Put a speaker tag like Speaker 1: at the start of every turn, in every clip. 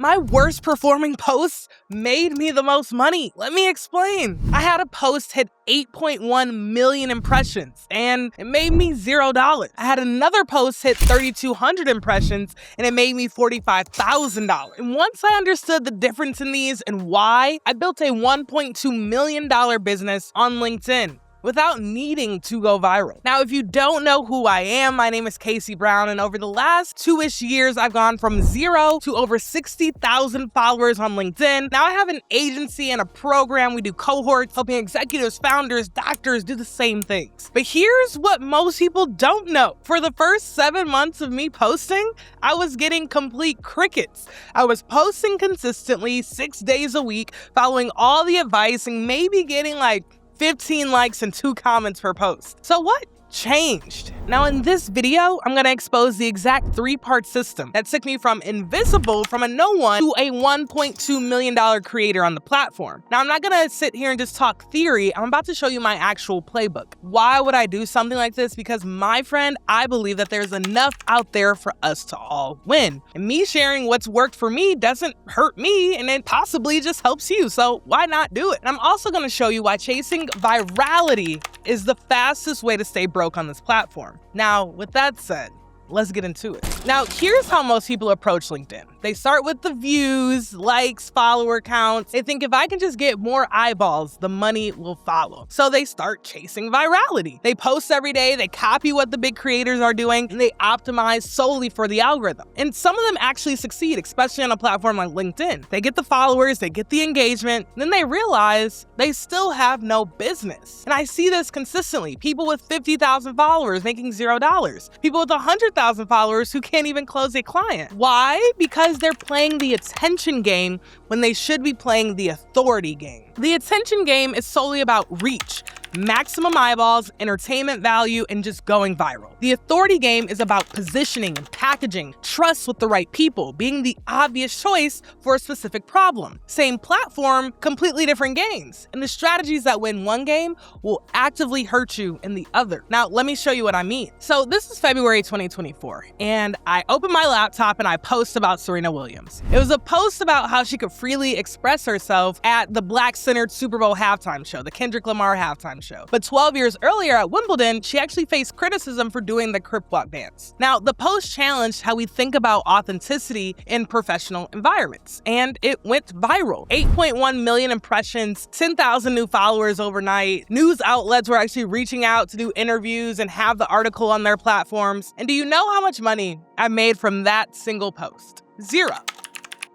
Speaker 1: My worst performing posts made me the most money. Let me explain. I had a post hit 8.1 million impressions and it made me $0. I had another post hit 3,200 impressions and it made me $45,000. And once I understood the difference in these and why, I built a $1.2 million business on LinkedIn without needing to go viral. Now, if you don't know who I am, my name is Casey Brown, and over the last 2-ish years, I've gone from 0 to over 60,000 followers on LinkedIn. Now I have an agency and a program. We do cohorts, helping executives, founders, doctors do the same things. But here's what most people don't know. For the first 7 months of me posting, I was getting complete crickets. I was posting consistently 6 days a week, following all the advice and maybe getting like 15 likes and 2 comments per post. So what changed? Now in this video, I'm gonna expose the exact 3-part system that took me from invisible, from a no one, to a $1.2 million creator on the platform. Now I'm not gonna sit here and just talk theory, I'm about to show you my actual playbook. Why would I do something like this? Because my friend, I believe that there's enough out there for us to all win. And me sharing what's worked for me doesn't hurt me, and it possibly just helps you, so why not do it? And I'm also gonna show you why chasing virality is the fastest way to stay broke on this platform. Now, with that said, let's get into it. Now, here's how most people approach LinkedIn. They start with the views, likes, follower counts. They think if I can just get more eyeballs, the money will follow. So they start chasing virality. They post every day, they copy what the big creators are doing, and they optimize solely for the algorithm. And some of them actually succeed, especially on a platform like LinkedIn. They get the followers, they get the engagement, then they realize they still have no business. And I see this consistently. People with 50,000 followers making $0. People with 100,000 followers who can't even close a client. Why? Because they're playing the attention game when they should be playing the authority game. The attention game is solely about reach, maximum eyeballs, entertainment value, and just going viral. The authority game is about positioning and packaging, trust with the right people, being the obvious choice for a specific problem. Same platform, completely different games. And the strategies that win one game will actively hurt you in the other. Now, let me show you what I mean. So this is February 2024, and I open my laptop and I post about Serena Williams. It was a post about how she could freely express herself at the Black-centered Super Bowl halftime show, the Kendrick Lamar halftime show. But 12 years earlier at Wimbledon, she actually faced criticism for doing the crip walk dance. Now, the post challenged how we think about authenticity in professional environments, and it went viral. 8.1 million impressions, 10,000 new followers overnight. News outlets were actually reaching out to do interviews and have the article on their platforms. And do you know how much money I made from that single post? Zero.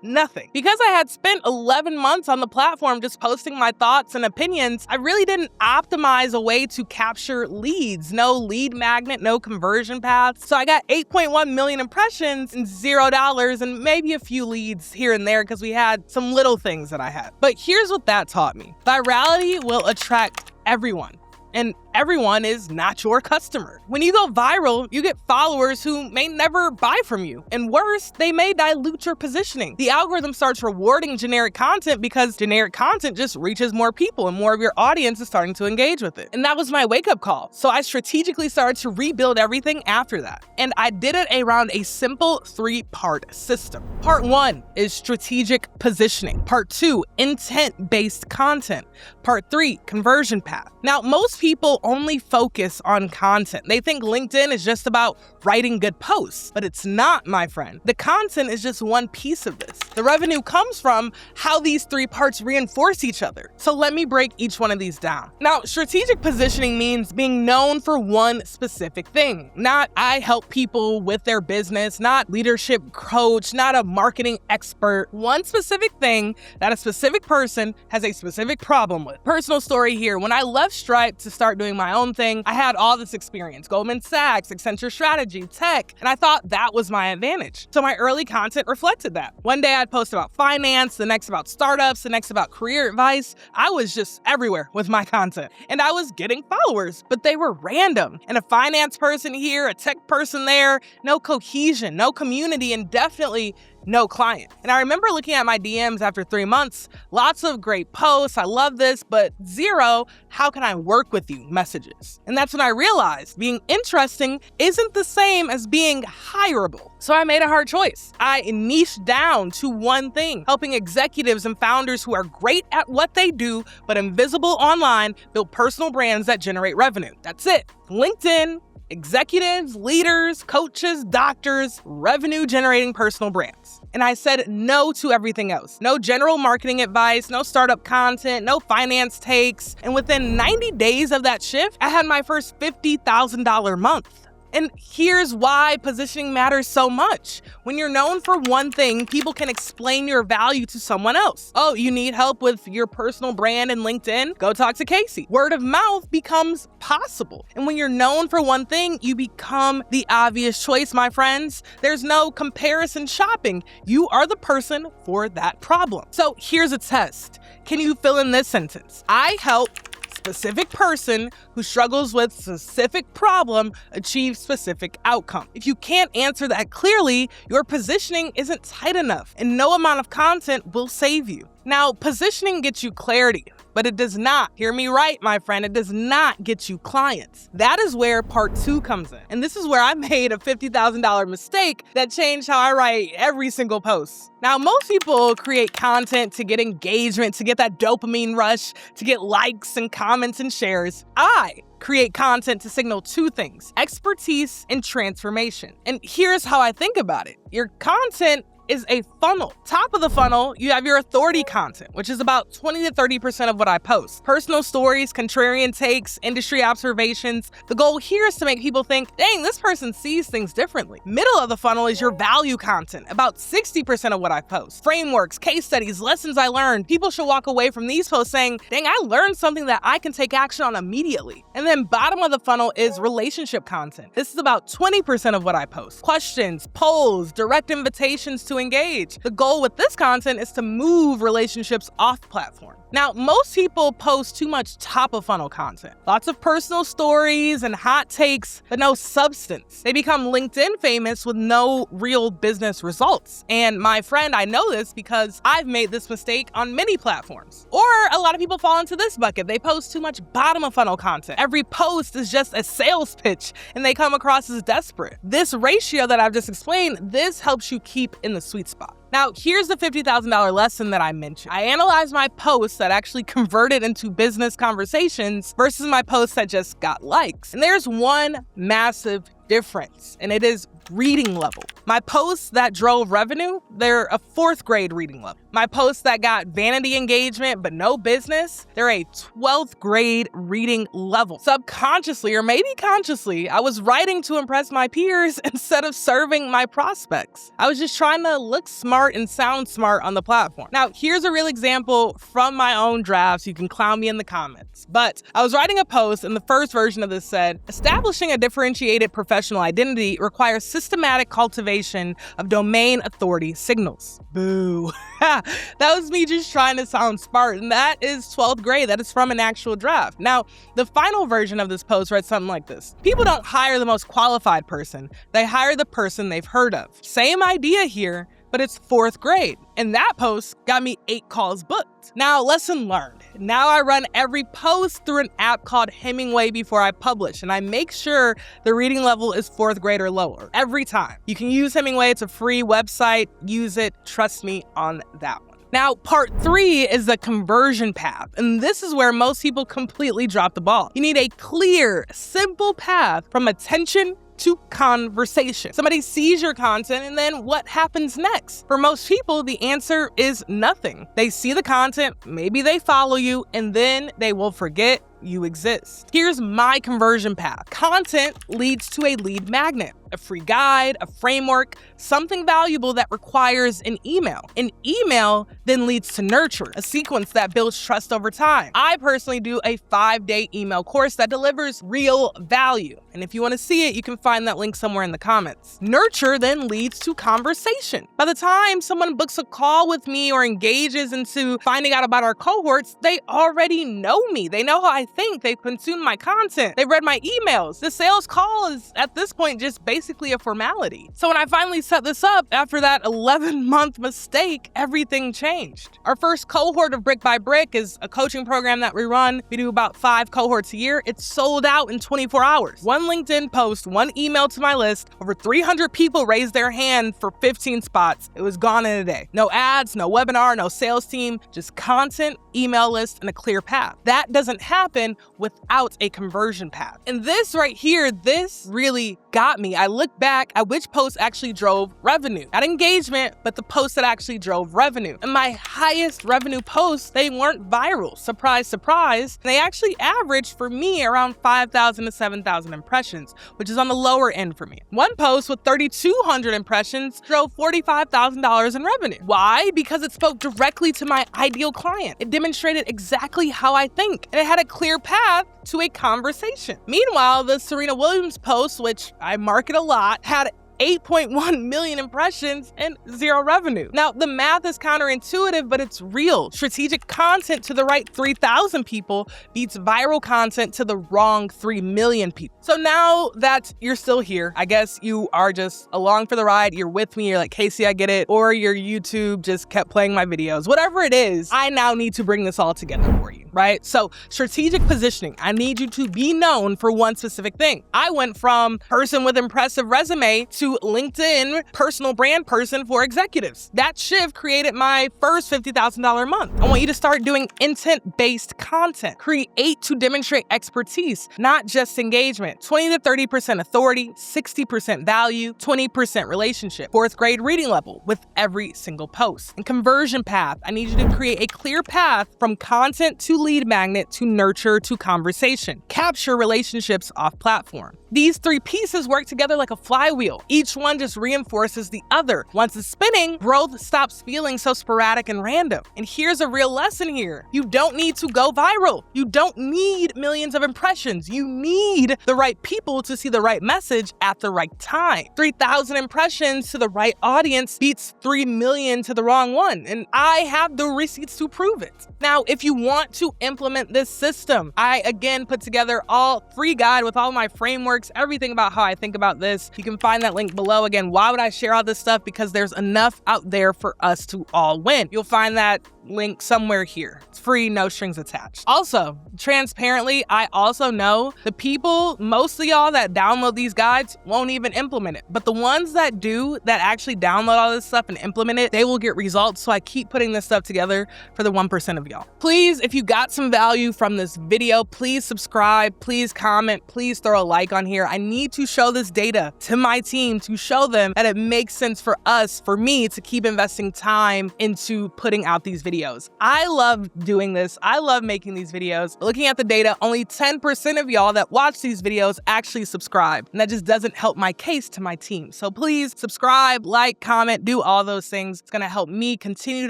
Speaker 1: Nothing. Because I had spent 11 months on the platform just posting my thoughts and opinions, I really didn't optimize a way to capture leads. No lead magnet, no conversion paths. So I got 8.1 million impressions and $0 and maybe a few leads here and there because we had some little things that I had. But here's what that taught me. Virality will attract everyone. And everyone is not your customer. When you go viral, you get followers who may never buy from you. And worse, they may dilute your positioning. The algorithm starts rewarding generic content because generic content just reaches more people and more of your audience is starting to engage with it. And that was my wake-up call. So I strategically started to rebuild everything after that. And I did it around a simple 3-part system. Part 1 is strategic positioning. Part 2, intent-based content. Part 3, conversion path. Now, most people only focus on content. They think LinkedIn is just about writing good posts, but it's not, my friend. The content is just one piece of this. The revenue comes from how these 3 parts reinforce each other. So let me break each one of these down. Now, strategic positioning means being known for one specific thing. Not I help people with their business, not leadership coach, not a marketing expert. One specific thing that a specific person has a specific problem with. Personal story here. When I left Stripe to start doing my own thing, I had all this experience, Goldman Sachs, Accenture Strategy, tech, and I thought that was my advantage. So my early content reflected that. One day I'd post about finance, the next about startups, the next about career advice. I was just everywhere with my content. And I was getting followers, but they were random. And a finance person here, a tech person there, no cohesion, no community, and definitely no client. And I remember looking at my DMs after 3 months, lots of great posts, I love this, but zero, how can I work with you messages. And that's when I realized being interesting isn't the same as being hireable. So I made a hard choice. I niched down to one thing, helping executives and founders who are great at what they do, but invisible online, build personal brands that generate revenue. That's it. LinkedIn, executives, leaders, coaches, doctors, revenue-generating personal brands. And I said no to everything else. No general marketing advice, no startup content, no finance takes. And within 90 days of that shift, I had my first $50,000 month. And here's why positioning matters so much. When you're known for one thing, people can explain your value to someone else. Oh, you need help with your personal brand and LinkedIn? Go talk to Casey. Word of mouth becomes possible. And when you're known for one thing, you become the obvious choice, my friends. There's no comparison shopping. You are the person for that problem. So here's a test. Can you fill in this sentence? I help specific person who struggles with specific problem achieve specific outcome. If you can't answer that clearly, your positioning isn't tight enough, and no amount of content will save you. Now, positioning gets you clarity, but it does not, hear me right, my friend, it does not get you clients. That is where part 2 comes in. And this is where I made a $50,000 mistake that changed how I write every single post. Now, most people create content to get engagement, to get that dopamine rush, to get likes and comments and shares. I create content to signal 2 things: expertise and transformation. And here's how I think about it. Your content is a funnel. Top of the funnel, you have your authority content, which is about 20 to 30% of what I post. Personal stories, contrarian takes, industry observations. The goal here is to make people think, dang, this person sees things differently. Middle of the funnel is your value content, about 60% of what I post. Frameworks, case studies, lessons I learned. People should walk away from these posts saying, dang, I learned something that I can take action on immediately. And then bottom of the funnel is relationship content. This is about 20% of what I post. Questions, polls, direct invitations to engage. The goal with this content is to move relationships off platform. Now, most people post too much top of funnel content. Lots of personal stories and hot takes, but no substance. They become LinkedIn famous with no real business results. And my friend, I know this because I've made this mistake on many platforms. Or a lot of people fall into this bucket. They post too much bottom of funnel content. Every post is just a sales pitch and they come across as desperate. This ratio that I've just explained, this helps you keep in the sweet spot. Now, here's the $50,000 lesson that I mentioned. I analyzed my posts that actually converted into business conversations versus my posts that just got likes. And there's one massive difference, and it is reading level. My posts that drove revenue, they're a 4th grade reading level. My posts that got vanity engagement but no business, they're a 12th grade reading level. Subconsciously or maybe consciously, I was writing to impress my peers instead of serving my prospects. I was just trying to look smart and sound smart on the platform. Now, here's a real example from my own drafts. You can clown me in the comments. But I was writing a post and the first version of this said, establishing a differentiated professional identity requires systematic cultivation of domain authority signals. Boo. That was me just trying to sound smart, and that is 12th grade. That is from an actual draft. Now, the final version of this post read something like this. People don't hire the most qualified person. They hire the person they've heard of. Same idea here, but it's 4th grade. And that post got me 8 calls booked. Now, lesson learned. Now I run every post through an app called Hemingway before I publish, and I make sure the reading level is 4th grade or lower every time. You can use Hemingway. It's a free website. Use it. Trust me on that one. Now, part 3 is the conversion path, and this is where most people completely drop the ball. You need a clear, simple path from attention to conversation. Somebody sees your content, and then what happens next? For most people, the answer is nothing. They see the content, maybe they follow you, and then they will forget you exist. Here's my conversion path. Content leads to a lead magnet, a free guide, a framework, something valuable that requires an email. An email then leads to nurture, a sequence that builds trust over time. I personally do a 5-day email course that delivers real value. And if you want to see it, you can find that link somewhere in the comments. Nurture then leads to conversation. By the time someone books a call with me or engages into finding out about our cohorts, they already know me. They know how I think. They've consumed my content. They've read my emails. The sales call is at this point just based basically a formality. So when I finally set this up, after that 11-month mistake, everything changed. Our first cohort of Brick by Brick is a coaching program that we run. We do about 5 cohorts a year. It's sold out in 24 hours. One LinkedIn post, one email to my list, over 300 people raised their hand for 15 spots. It was gone in a day. No ads, no webinar, no sales team, just content, email list, and a clear path. That doesn't happen without a conversion path. And this right here, this really got me. I look back at which posts actually drove revenue. Not engagement, but the posts that actually drove revenue. And my highest revenue posts, they weren't viral. Surprise, surprise. They actually averaged for me around 5,000 to 7,000 impressions, which is on the lower end for me. One post with 3,200 impressions drove $45,000 in revenue. Why? Because it spoke directly to my ideal client. It demonstrated exactly how I think, and it had a clear path to a conversation. Meanwhile, the Serena Williams post, which I market a lot, had 8.1 million impressions and 0 revenue. Now, the math is counterintuitive, but it's real. Strategic content to the right 3,000 people beats viral content to the wrong 3 million people. So now that you're still here, I guess you are just along for the ride. You're with me. You're like, Casey, I get it. Or your YouTube just kept playing my videos. Whatever it is, I now need to bring this all together for you, right? So strategic positioning. I need you to be known for one specific thing. I went from person with impressive resume to LinkedIn personal brand person for executives. That shift created my first $50,000 a month. I want you to start doing intent-based content. Create to demonstrate expertise, not just engagement. 20 to 30% authority, 60% value, 20% relationship. 4th grade reading level with every single post. And conversion path. I need you to create a clear path from content to lead magnet to nurture to conversation. Capture relationships off platform. These 3 pieces work together like a flywheel. Each one just reinforces the other. Once it's spinning, growth stops feeling so sporadic and random. And here's a real lesson here. You don't need to go viral. You don't need millions of impressions. You need the right people to see the right message at the right time. 3,000 impressions to the right audience beats 3 million to the wrong one. And I have the receipts to prove it. Now, if you want to implement this system, I again put together all free guide with all my frameworks, everything about how I think about this. You can find that link below. Again, why would I share all this stuff? Because there's enough out there for us to all win. You'll find that link somewhere here. It's free, no strings attached. Also, transparently, I also know the people, most of y'all that download these guides won't even implement it. But the ones that do, that actually download all this stuff and implement it, they will get results. So I keep putting this stuff together for the 1% of y'all. Please, if you got some value from this video, please subscribe, please comment, please throw a like on here. I need to show this data to my team to show them that it makes sense for us, for me, to keep investing time into putting out these videos. I love doing this. I love making these videos. Looking at the data, only 10% of y'all that watch these videos actually subscribe. And that just doesn't help my case to my team. So please subscribe, like, comment, do all those things. It's going to help me continue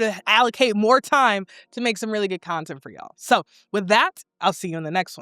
Speaker 1: to allocate more time to make some really good content for y'all. So with that, I'll see you in the next one.